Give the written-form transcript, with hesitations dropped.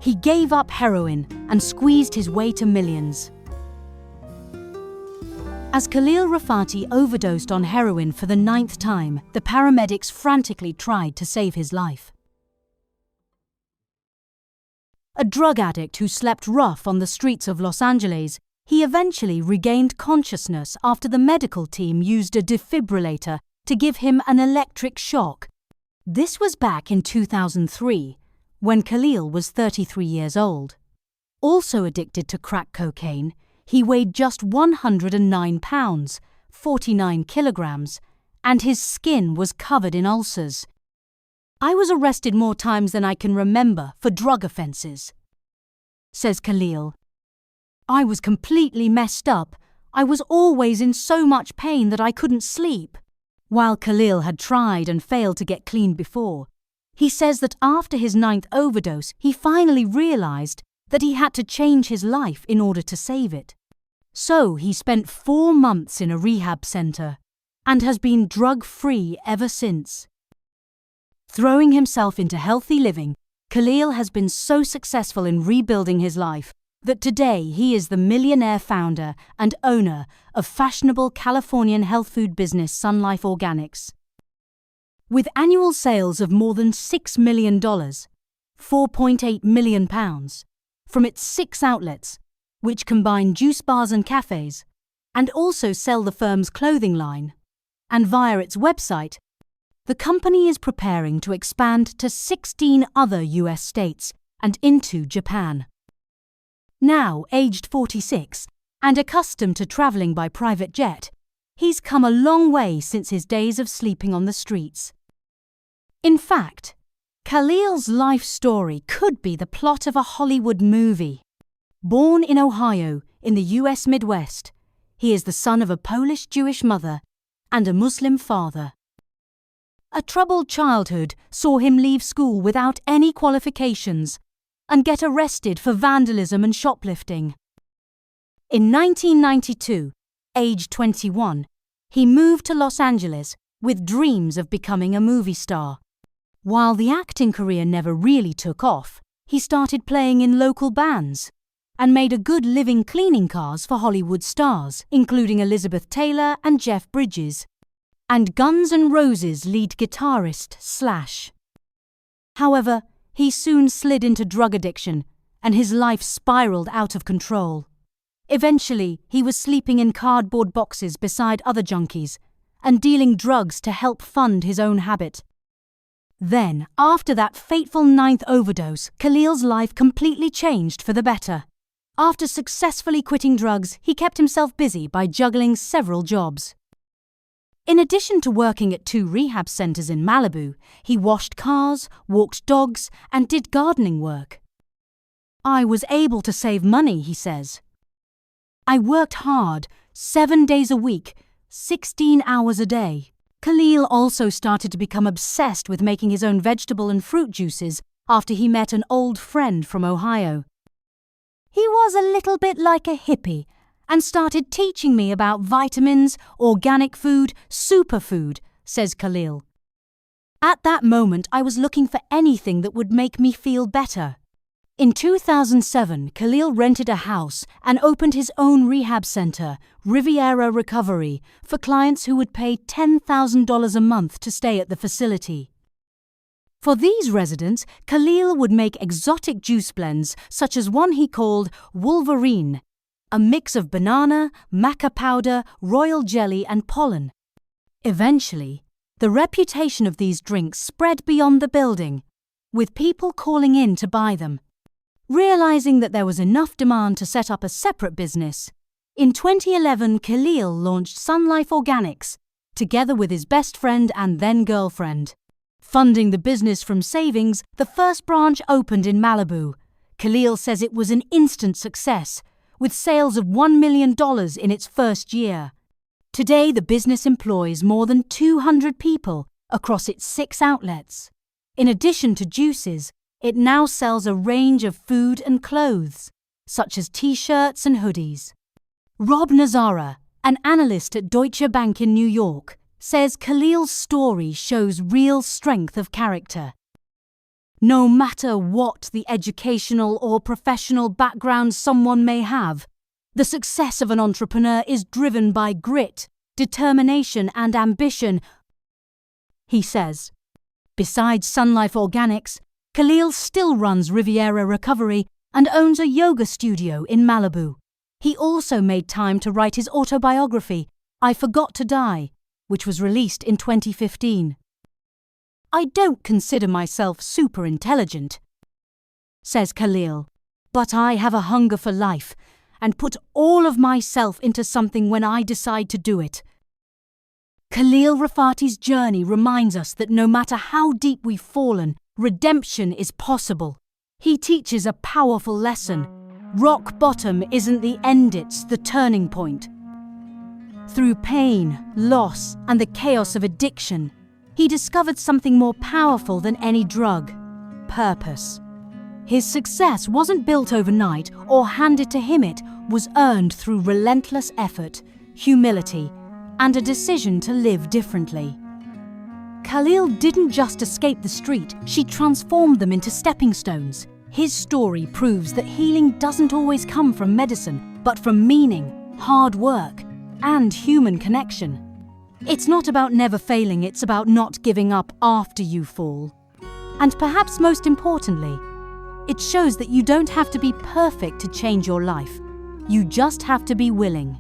He gave up heroin and squeezed his way to millions. As Khalil Rafati overdosed on heroin for the 9th time, the paramedics frantically tried to save his life. A drug addict who slept rough on the streets of Los Angeles, he eventually regained consciousness after the medical team used a defibrillator to give him an electric shock. This was back in 2003, when Khalil was 33 years old. Also addicted to crack cocaine, he weighed just 109 pounds, 49 kilograms, and his skin was covered in ulcers. "I was arrested more times than I can remember for drug offences," says Khalil. "I was completely messed up. I was always in so much pain that I couldn't sleep." While Khalil had tried and failed to get clean before, he says that after his 9th overdose, he finally realized that he had to change his life in order to save it. So he spent 4 months in a rehab center and has been drug-free ever since. Throwing himself into healthy living, Khalil has been so successful in rebuilding his life that today he is the millionaire founder and owner of fashionable Californian health food business Sun Life Organics. With annual sales of more than $6 million, £4.8 million, from its 6 outlets, which combine juice bars and cafes, and also sell the firm's clothing line, and via its website, the company is preparing to expand to 16 other US states and into Japan. Now aged 46 and accustomed to traveling by private jet, he's come a long way since his days of sleeping on the streets. In fact, Khalil's life story could be the plot of a Hollywood movie. Born in Ohio, in the US Midwest, he is the son of a Polish-Jewish mother and a Muslim father. A troubled childhood saw him leave school without any qualifications and get arrested for vandalism and shoplifting. In 1992, aged 21, he moved to Los Angeles with dreams of becoming a movie star. While the acting career never really took off, he started playing in local bands and made a good living cleaning cars for Hollywood stars, including Elizabeth Taylor and Jeff Bridges, and Guns N' Roses lead guitarist Slash. However, he soon slid into drug addiction, and his life spiraled out of control. Eventually, he was sleeping in cardboard boxes beside other junkies and dealing drugs to help fund his own habit. Then, after that fateful 9th overdose, Khalil's life completely changed for the better. After successfully quitting drugs, he kept himself busy by juggling several jobs. In addition to working at 2 rehab centers in Malibu, he washed cars, walked dogs, and did gardening work. "I was able to save money," he says. "I worked hard, 7 days a week, 16 hours a day." Khalil also started to become obsessed with making his own vegetable and fruit juices after he met an old friend from Ohio. "He was a little bit like a hippie and started teaching me about vitamins, organic food, superfood," says Khalil. "At that moment, I was looking for anything that would make me feel better." In 2007, Khalil rented a house and opened his own rehab center, Riviera Recovery, for clients who would pay $10,000 a month to stay at the facility. For these residents, Khalil would make exotic juice blends, such as one he called Wolverine, a mix of banana, maca powder, royal jelly, and pollen. Eventually, the reputation of these drinks spread beyond the building, with people calling in to buy them. Realizing that there was enough demand to set up a separate business, in 2011 Khalil launched Sun Life Organics, together with his best friend and then girlfriend. Funding the business from savings, the first branch opened in Malibu. Khalil says it was an instant success, with sales of $1 million in its first year. Today, the business employs more than 200 people across its 6 outlets. In addition to juices, it now sells a range of food and clothes, such as T-shirts and hoodies. Rob Nazara, an analyst at Deutsche Bank in New York, says Khalil's story shows real strength of character. No matter what the educational or professional background someone may have, the success of an entrepreneur is driven by grit, determination, and ambition, he says. Besides Sun Life Organics, Khalil still runs Riviera Recovery and owns a yoga studio in Malibu. He also made time to write his autobiography, I Forgot to Die, which was released in 2015. I don't consider myself super intelligent, says Khalil, but I have a hunger for life and put all of myself into something when I decide to do it. Khalil Rafati's journey reminds us that no matter how deep we've fallen, redemption is possible. He teaches a powerful lesson. Rock bottom isn't the end, it's the turning point. Through pain, loss, and the chaos of addiction, he discovered something more powerful than any drug: purpose. His success wasn't built overnight or handed to him, it was earned through relentless effort, humility, and a decision to live differently. Khalil didn't just escape the street, she transformed them into stepping stones. His story proves that healing doesn't always come from medicine, but from meaning, hard work, and human connection. It's not about never failing, it's about not giving up after you fall. And perhaps most importantly, it shows that you don't have to be perfect to change your life. You just have to be willing.